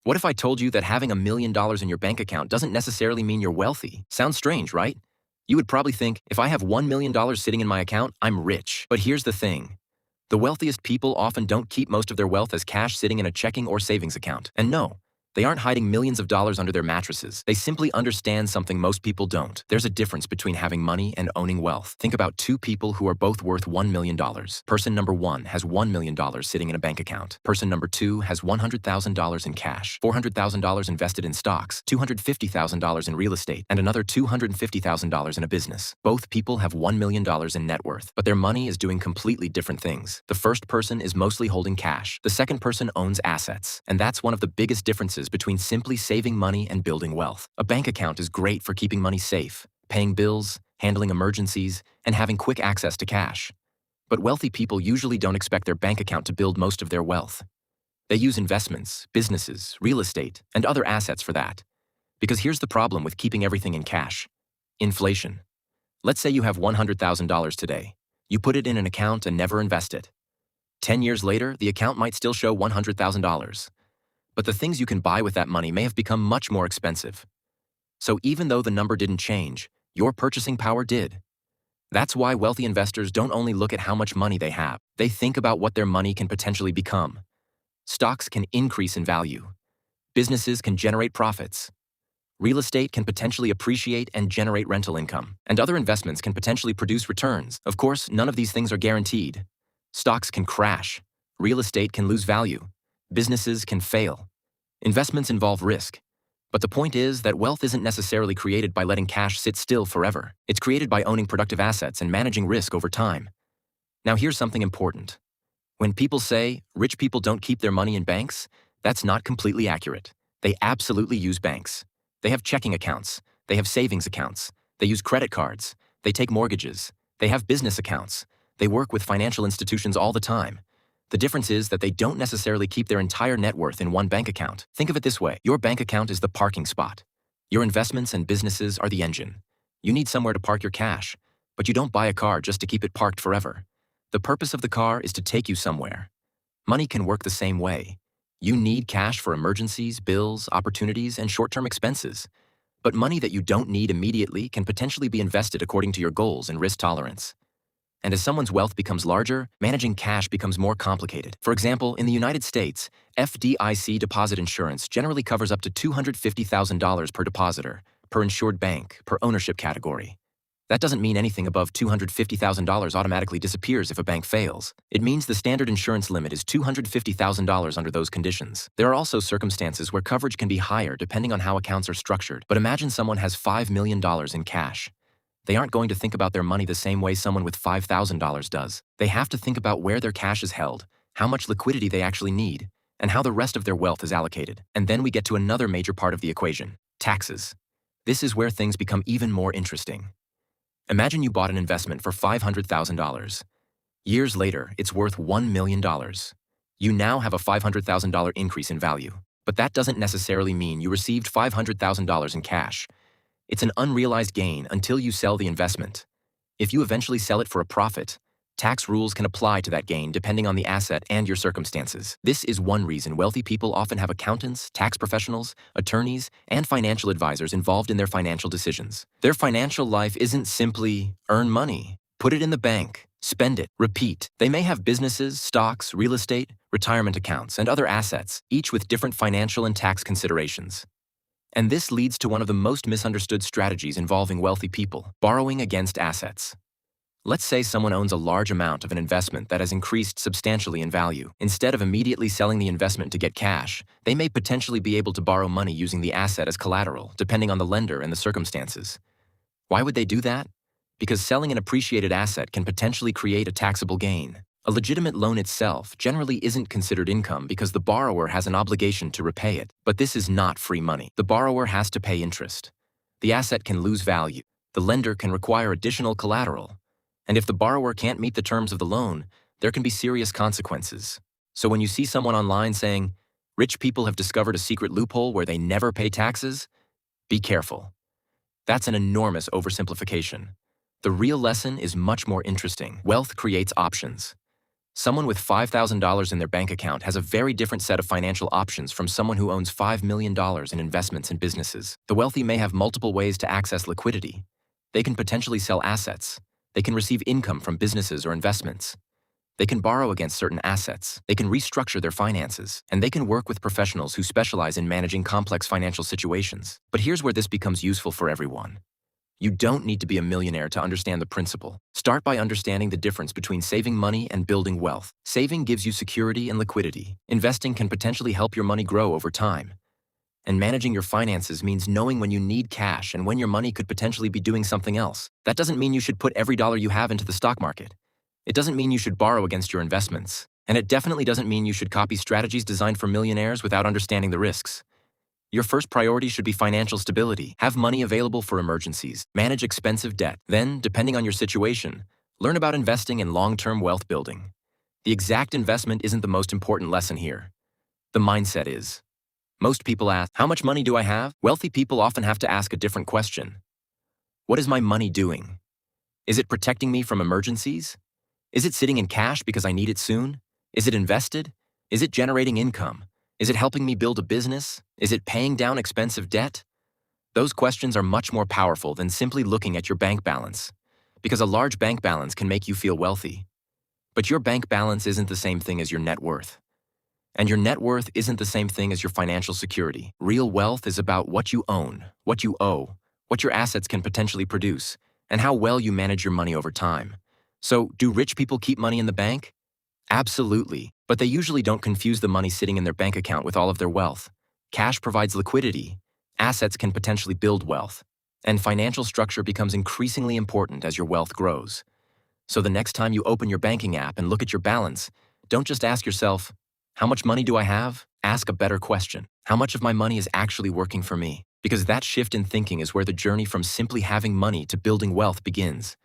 What if I told you that having $1 million in your bank account doesn't necessarily mean you're wealthy? Sounds strange, right? You would probably think, if I have $1 million sitting in my account, I'm rich. But here's the thing. The wealthiest people often don't keep most of their wealth as cash sitting in a checking or savings account. And no, they aren't hiding millions of dollars under their mattresses. They simply understand something most people don't. There's a difference between having money and owning wealth. Think about two people who are both worth $1 million. Person number one has $1 million sitting in a bank account. Person number two has $100,000 in cash, $400,000 invested in stocks, $250,000 in real estate, and another $250,000 in a business. Both people have $1 million in net worth, but their money is doing completely different things. The first person is mostly holding cash. The second person owns assets. And that's one of the biggest differences between simply saving money and building wealth. A bank account is great for keeping money safe, paying bills, handling emergencies, and having quick access to cash. But wealthy people usually don't expect their bank account to build most of their wealth. They use investments, businesses, real estate, and other assets for that. Because here's the problem with keeping everything in cash: inflation. Let's say you have $100,000 today. You put it in an account and never invest it. 10 years later, the account might still show $100,000. But the things you can buy with that money may have become much more expensive. So even though the number didn't change, your purchasing power did. That's why wealthy investors don't only look at how much money they have. They think about what their money can potentially become. Stocks can increase in value. Businesses can generate profits. Real estate can potentially appreciate and generate rental income. And other investments can potentially produce returns. Of course, none of these things are guaranteed. Stocks can crash. Real estate can lose value. Businesses can fail. Investments involve risk. But the point is that wealth isn't necessarily created by letting cash sit still forever. It's created by owning productive assets and managing risk over time. Now here's something important. When people say rich people don't keep their money in banks, that's not completely accurate. They absolutely use banks. They have checking accounts. They have savings accounts. They use credit cards. They take mortgages. They have business accounts. They work with financial institutions all the time. The difference is that they don't necessarily keep their entire net worth in one bank account. Think of it this way. Your bank account is the parking spot. Your investments and businesses are the engine. You need somewhere to park your cash, but you don't buy a car just to keep it parked forever. The purpose of the car is to take you somewhere. Money can work the same way. You need cash for emergencies, bills, opportunities, and short-term expenses. But money that you don't need immediately can potentially be invested according to your goals and risk tolerance. And as someone's wealth becomes larger, managing cash becomes more complicated. For example, in the United States, FDIC deposit insurance generally covers up to $250,000 per depositor, per insured bank, per ownership category. That doesn't mean anything above $250,000 automatically disappears if a bank fails. It means the standard insurance limit is $250,000 under those conditions. There are also circumstances where coverage can be higher depending on how accounts are structured. But imagine someone has $5 million in cash. They aren't going to think about their money the same way someone with $5,000 does. They have to think about where their cash is held, how much liquidity they actually need, and how the rest of their wealth is allocated. And then we get to another major part of the equation: taxes. This is where things become even more interesting. Imagine you bought an investment for $500,000. Years later, it's worth $1 million. You now have a $500,000 increase in value. But that doesn't necessarily mean you received $500,000 in cash. It's an unrealized gain until you sell the investment. If you eventually sell it for a profit, tax rules can apply to that gain depending on the asset and your circumstances. This is one reason wealthy people often have accountants, tax professionals, attorneys, and financial advisors involved in their financial decisions. Their financial life isn't simply earn money, put it in the bank, spend it, repeat. They may have businesses, stocks, real estate, retirement accounts, and other assets, each with different financial and tax considerations. And this leads to one of the most misunderstood strategies involving wealthy people: borrowing against assets. Let's say someone owns a large amount of an investment that has increased substantially in value. Instead of immediately selling the investment to get cash, they may potentially be able to borrow money using the asset as collateral, depending on the lender and the circumstances. Why would they do that? Because selling an appreciated asset can potentially create a taxable gain. A legitimate loan itself generally isn't considered income because the borrower has an obligation to repay it. But this is not free money. The borrower has to pay interest. The asset can lose value. The lender can require additional collateral. And if the borrower can't meet the terms of the loan, there can be serious consequences. So when you see someone online saying, "Rich people have discovered a secret loophole where they never pay taxes," be careful. That's an enormous oversimplification. The real lesson is much more interesting. Wealth creates options. Someone with $5,000 in their bank account has a very different set of financial options from someone who owns $5 million in investments and businesses. The wealthy may have multiple ways to access liquidity. They can potentially sell assets. They can receive income from businesses or investments. They can borrow against certain assets. They can restructure their finances. And they can work with professionals who specialize in managing complex financial situations. But here's where this becomes useful for everyone. You don't need to be a millionaire to understand the principle. Start by understanding the difference between saving money and building wealth. Saving gives you security and liquidity. Investing can potentially help your money grow over time. And managing your finances means knowing when you need cash and when your money could potentially be doing something else. That doesn't mean you should put every dollar you have into the stock market. It doesn't mean you should borrow against your investments. And it definitely doesn't mean you should copy strategies designed for millionaires without understanding the risks. Your first priority should be financial stability. Have money available for emergencies. Manage expensive debt. Then, depending on your situation, learn about investing in long-term wealth building. The exact investment isn't the most important lesson here. The mindset is. Most people ask, how much money do I have? Wealthy people often have to ask a different question. What is my money doing? Is it protecting me from emergencies? Is it sitting in cash because I need it soon? Is it invested? Is it generating income? Is it helping me build a business? Is it paying down expensive debt? Those questions are much more powerful than simply looking at your bank balance, because a large bank balance can make you feel wealthy. But your bank balance isn't the same thing as your net worth. And your net worth isn't the same thing as your financial security. Real wealth is about what you own, what you owe, what your assets can potentially produce, and how well you manage your money over time. So, do rich people keep money in the bank? Absolutely, but they usually don't confuse the money sitting in their bank account with all of their wealth. Cash provides liquidity, assets can potentially build wealth, and financial structure becomes increasingly important as your wealth grows. So the next time you open your banking app and look at your balance, don't just ask yourself, how much money do I have? Ask a better question. How much of my money is actually working for me? Because that shift in thinking is where the journey from simply having money to building wealth begins.